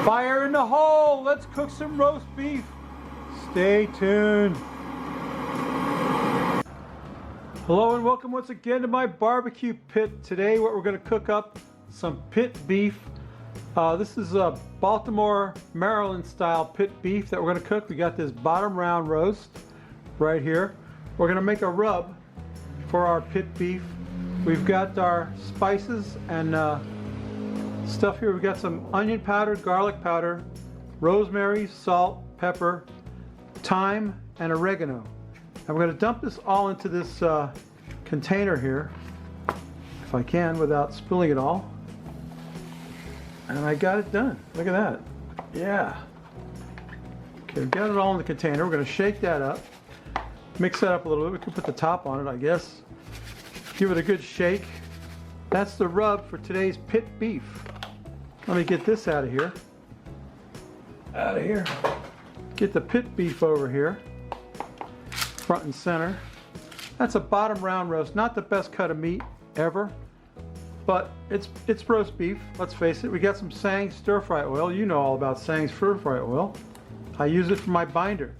Fire in the hole! Let's cook some roast beef. Stay tuned. Hello and welcome once again to my barbecue pit. Today what we're going to cook up some pit beef. This is a Baltimore, Maryland style pit beef that we're going to cook. We got this bottom round roast right here. We're going to make a rub for our pit beef. We've got our spices and stuff here. We've got some onion powder, garlic powder, rosemary, salt, pepper, thyme, and oregano. And we're going to dump this all into this container here, if I can, without spilling it all. And I got it done. Look at that. Yeah. Okay, we've got it all in the container. We're going to shake that up, mix that up a little bit. We can put the top on it, I guess. Give it a good shake. That's the rub for today's pit beef. Let me get this out of here. Out of here. Get the pit beef over here. Front and center. That's a bottom round roast. Not the best cut of meat ever, but it's roast beef. Let's face it. We got some Searing stir fry oil. You know all about Searing stir fry oil. I use it for my binder.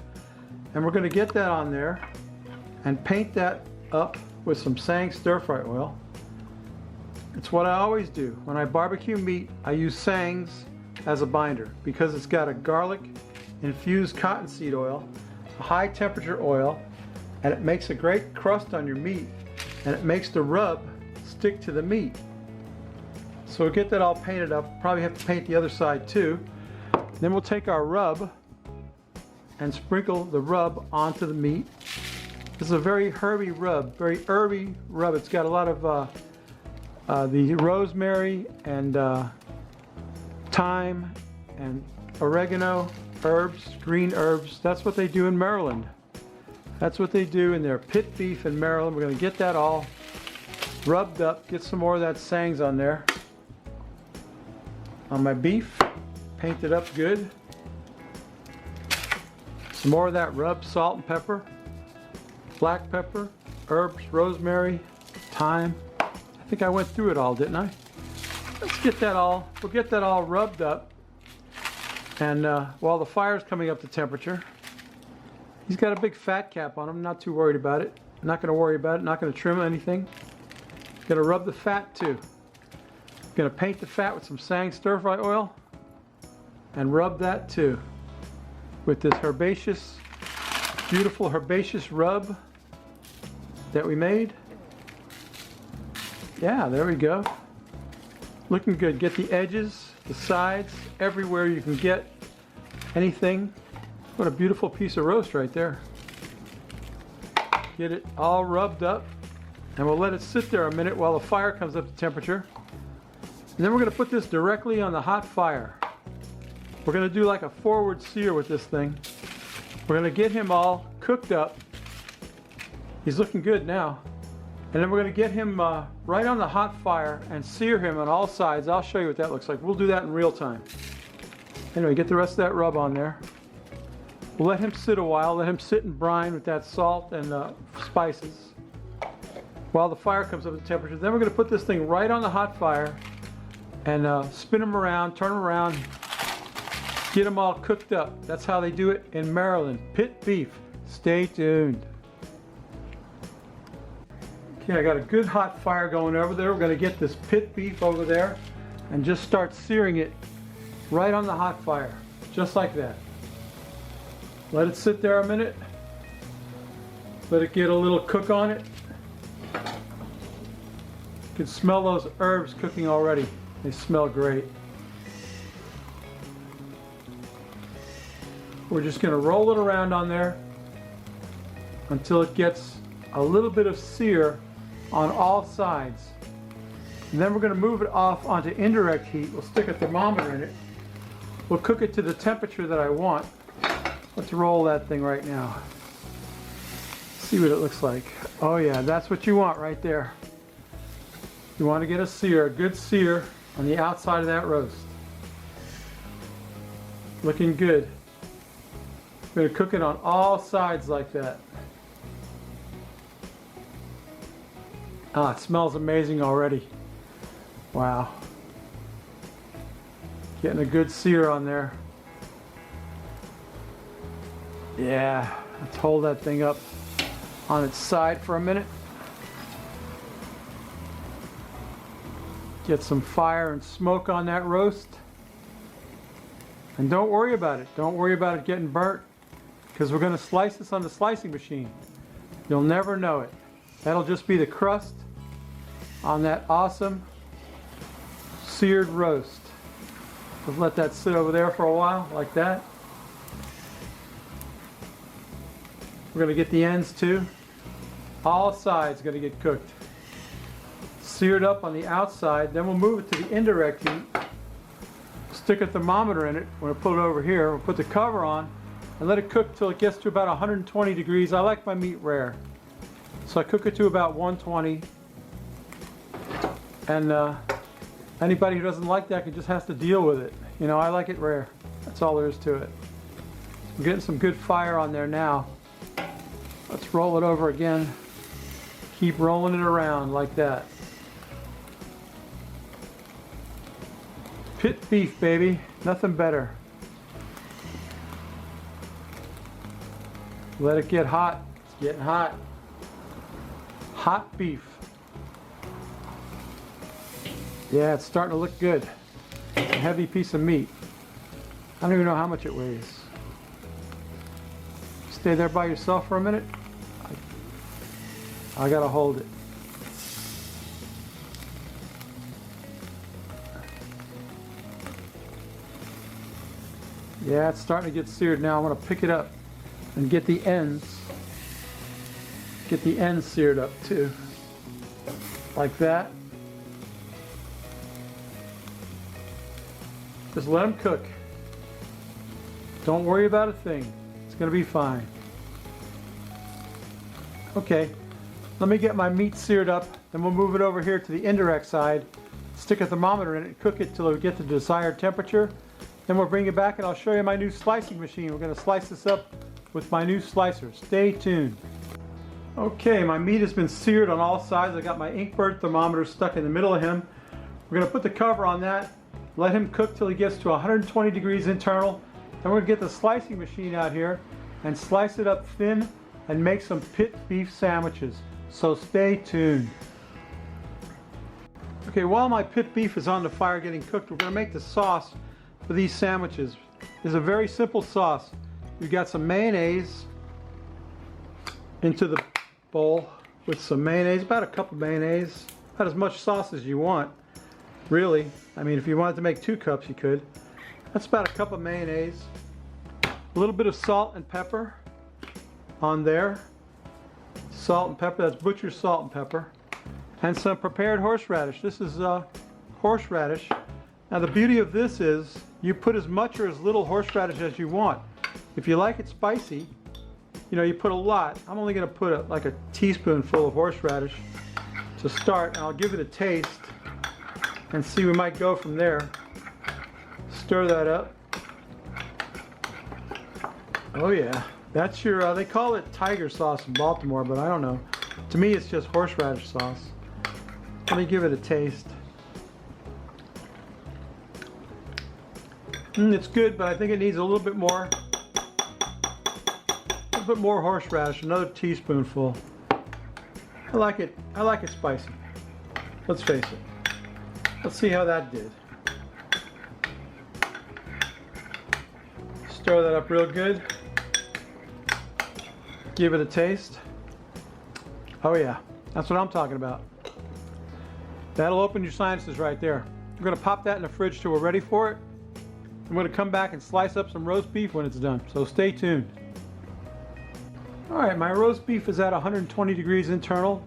And we're going to get that on there and paint that up with some Searing stir fry oil. It's what I always do. When I barbecue meat, I use Searing's as a binder because it's got a garlic infused cottonseed oil, a high temperature oil, and it makes a great crust on your meat, and it makes the rub stick to the meat. So we'll get that all painted up. Probably have to paint the other side too. Then we'll take our rub and sprinkle the rub onto the meat. This is a very herby rub, very herby rub. It's got a lot of the rosemary and thyme and oregano, herbs, green herbs. That's what they do in Maryland. That's what they do in their pit beef in Maryland. We're going to get that all rubbed up, get some more of that Searing's on there. On my beef, paint it up good. Some more of that rub, salt and pepper, black pepper, herbs, rosemary, thyme. I think I went through it all, didn't I? Let's get that all, we'll get that all rubbed up. And while the fire's coming up to temperature, he's got a big fat cap on him, not too worried about it. Not going to worry about it, not going to trim anything. Going to rub the fat too. Going to paint the fat with some Searing stir fry oil and rub that too with this herbaceous, beautiful herbaceous rub that we made. Yeah, there we go. Looking good. Get the edges, the sides, everywhere you can get anything. What a beautiful piece of roast right there. Get it all rubbed up, and we'll let it sit there a minute while the fire comes up to temperature. And then we're going to put this directly on the hot fire. We're going to do like a forward sear with this thing. We're going to get him all cooked up. He's looking good now. And then we're going to get him right on the hot fire and sear him on all sides. I'll show you what that looks like. We'll do that in real time. Anyway, get the rest of that rub on there. We'll let him sit a while. Let him sit and brine with that salt and spices while the fire comes up to temperature. Then we're going to put this thing right on the hot fire and spin him around, turn him around, get them all cooked up. That's how they do it in Maryland. Pit beef. Stay tuned. Okay, I got a good hot fire going over there. We're going to get this pit beef over there and just start searing it right on the hot fire, just like that. Let it sit there a minute. Let it get a little cook on it. You can smell those herbs cooking already. They smell great. We're just going to roll it around on there until it gets a little bit of sear on all sides. And then we're going to move it off onto indirect heat. We'll stick a thermometer in it. We'll cook it to the temperature that I want. Let's roll that thing right now. See what it looks like. Oh yeah, that's what you want right there. You want to get a sear, a good sear on the outside of that roast. Looking good. We're going to cook it on all sides like that. Ah, it smells amazing already. Wow. Getting a good sear on there. Yeah, let's hold that thing up on its side for a minute. Get some fire and smoke on that roast. And don't worry about it. Don't worry about it getting burnt, because we're going to slice this on the slicing machine. You'll never know it. That'll just be the crust on that awesome seared roast. Just let that sit over there for a while, like that. We're going to get the ends too. All sides going to get cooked. Seared up on the outside, then we'll move it to the indirect heat. Stick a thermometer in it. We're going to put it over here. We'll put the cover on and let it cook till it gets to about 120 degrees. I like my meat rare, so I cook it to about 120. And anybody who doesn't like that just has to deal with it. You know, I like it rare. That's all there is to it. I'm getting some good fire on there now. Let's roll it over again. Keep rolling it around like that. Pit beef, baby. Nothing better. Let it get hot. It's getting hot. Hot beef. Yeah, it's starting to look good. A heavy piece of meat. I don't even know how much it weighs. Stay there by yourself for a minute. I gotta hold it. Yeah, it's starting to get seared now. I'm gonna pick it up and get the ends. Get the ends seared up too. Like that. Just let them cook. Don't worry about a thing. It's gonna be fine. Okay, let me get my meat seared up, then we'll move it over here to the indirect side, stick a thermometer in it, cook it till we get the desired temperature. Then we'll bring it back and I'll show you my new slicing machine. We're going to slice this up with my new slicer. Stay tuned. Okay, my meat has been seared on all sides. I got my Inkbird thermometer stuck in the middle of him. We're going to put the cover on that, let him cook till he gets to 120 degrees internal. Then we're going to get the slicing machine out here and slice it up thin and make some pit beef sandwiches. So stay tuned. Okay, while my pit beef is on the fire getting cooked, we're going to make the sauce for these sandwiches. It's a very simple sauce. You've got some mayonnaise into the bowl with some mayonnaise, about a cup of mayonnaise, about as much sauce as you want, really. I mean, if you wanted to make 2 cups, you could. That's about a cup of mayonnaise. A little bit of salt and pepper on there. Salt and pepper, that's butcher's salt and pepper. And some prepared horseradish. This is horseradish. Now the beauty of this is you put as much or as little horseradish as you want. If you like it spicy, you know, you put a lot. I'm only going to put like a teaspoonful of horseradish to start, and I'll give it a taste and see. We might go from there. Stir that up. Oh yeah, that's your, they call it tiger sauce in Baltimore, but I don't know. To me it's just horseradish sauce. Let me give it a taste. It's good, but I think it needs a little bit more horseradish, another teaspoonful. I like it spicy. Let's face it. Let's see how that did. Stir that up real good. Give it a taste. Oh yeah, that's what I'm talking about. That'll open your sinuses right there. We're going to pop that in the fridge till we're ready for it. I'm going to come back and slice up some roast beef when it's done, so stay tuned. Alright, my roast beef is at 120 degrees internal.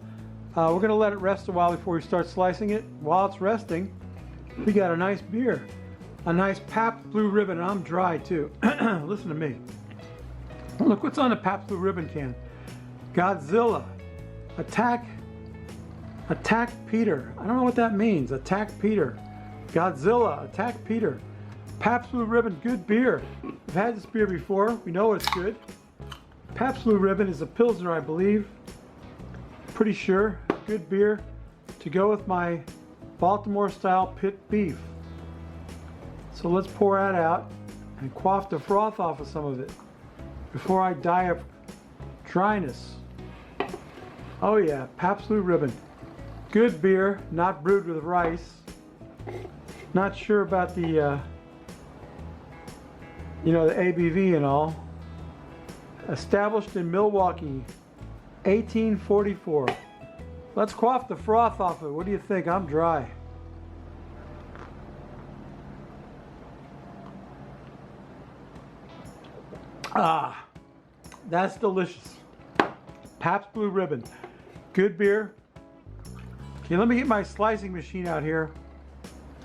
We're going to let it rest a while before we start slicing it. While it's resting, we got a nice beer. A nice Pabst Blue Ribbon, and I'm dry too. Listen to me. Look what's on the Pabst Blue Ribbon can. Godzilla. Attack Peter. I don't know what that means. Attack Peter. Godzilla. Attack Peter. Pabst Blue Ribbon, good beer. I've had this beer before. We know it's good. Pabst Blue Ribbon is a Pilsner, I believe. Pretty sure. Good beer to go with my Baltimore style pit beef. So let's pour that out and quaff the froth off of some of it before I die of dryness. Oh yeah, Pabst Blue Ribbon. Good beer, not brewed with rice. Not sure about the, the ABV and all. Established in Milwaukee, 1844. Let's quaff the froth off it. What do you think? I'm dry. Ah, that's delicious. Pabst Blue Ribbon. Good beer. Okay, let me get my slicing machine out here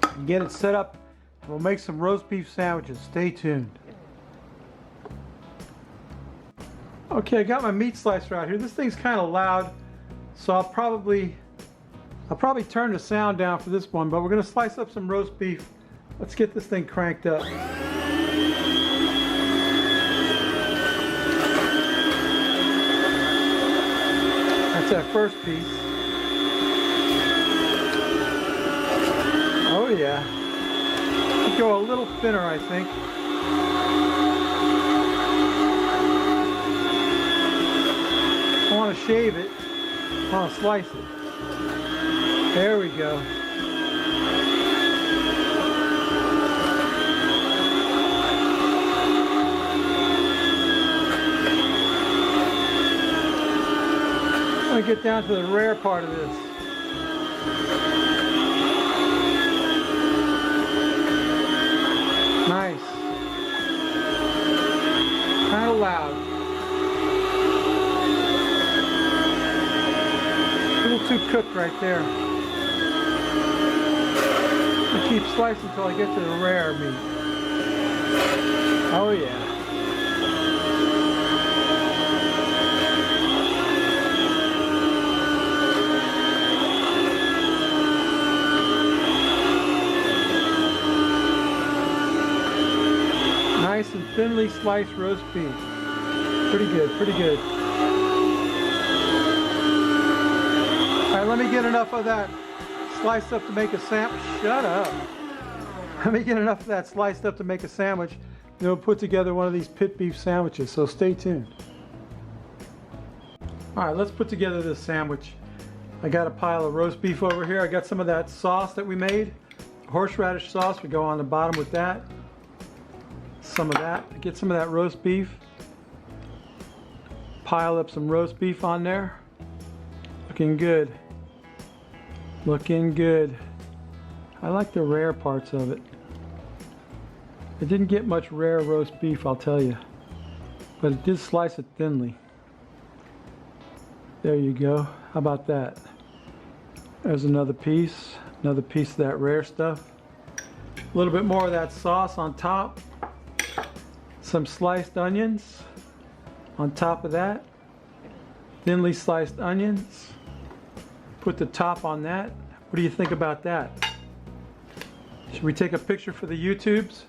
and get it set up. We'll make some roast beef sandwiches. Stay tuned. Okay, I got my meat slicer out here. This thing's kind of loud, so I'll probably turn the sound down for this one, but we're gonna slice up some roast beef. Let's get this thing cranked up. That's that first piece. Oh yeah. Could go a little thinner, I think. I want to shave it. I want to slice it. There we go. I'm going to get down to the rare part of this. Nice. Kind of loud. A little too cooked right there. I keep slicing until I get to the rare meat. Oh yeah. Nice and thinly sliced roast beef. Pretty good, pretty good. All right, let me get enough of that sliced up to make a sandwich. Shut up. Let me get enough of that sliced up to make a sandwich. Then we'll put together one of these pit beef sandwiches, so stay tuned. All right, let's put together this sandwich. I got a pile of roast beef over here. I got some of that sauce that we made, horseradish sauce. We go on the bottom with that. Some of that. Get some of that roast beef. Pile up some roast beef on there. Looking good. Looking good. I like the rare parts of it. It didn't get much rare roast beef, I'll tell you. But it did slice it thinly. There you go. How about that? There's another piece of that rare stuff. A little bit more of that sauce on top. Some sliced onions on top of that. Thinly sliced onions. Put the top on that. What do you think about that? Should we take a picture for the YouTubes?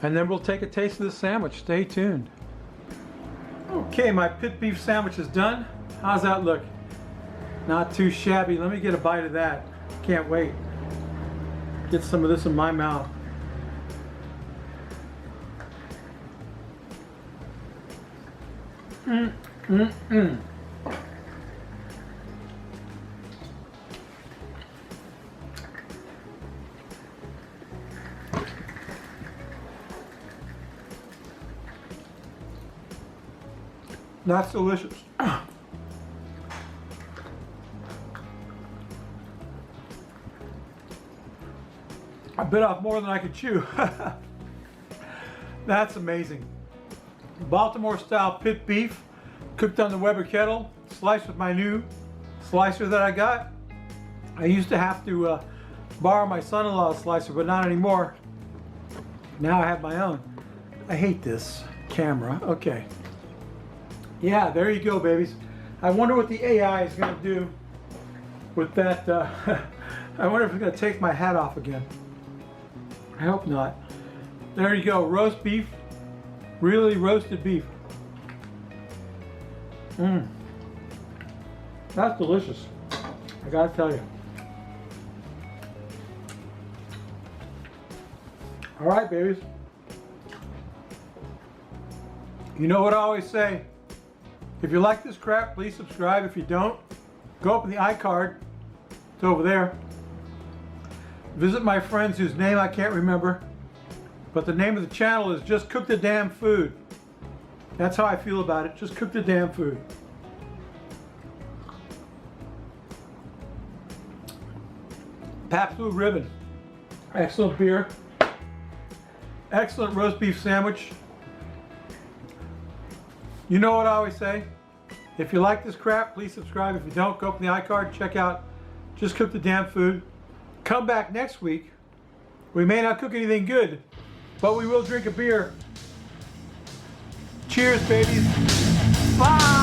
And then we'll take a taste of the sandwich. Stay tuned. Okay, my pit beef sandwich is done. How's that look? Not too shabby. Let me get a bite of that. Can't wait. Get some of this in my mouth. That's delicious. I bit off more than I could chew. That's amazing. Baltimore style pit beef, cooked on the Weber kettle, sliced with my new slicer that I got. I used to have to borrow my son-in-law's slicer, but not anymore. Now I have my own. I hate this camera. Okay. Yeah, there you go, babies. I wonder what the AI is going to do with that. I wonder if it's going to take my hat off again. I hope not. There you go, roast beef. Really roasted beef. That's delicious. I gotta tell you. All right, babies. You know what I always say? If you like this crap, please subscribe. If you don't, go up in the iCard. It's over there. Visit my friends whose name I can't remember, but the name of the channel is Just Cook the Damn Food. That's how I feel about it. Just cook the damn food. Pabst Blue Ribbon. Excellent beer. Excellent roast beef sandwich. You know what I always say? If you like this crap, please subscribe. If you don't, go up in the iCard, check out Just Cook the Damn Food. Come back next week. We may not cook anything good, but we will drink a beer. Cheers, babies. Bye.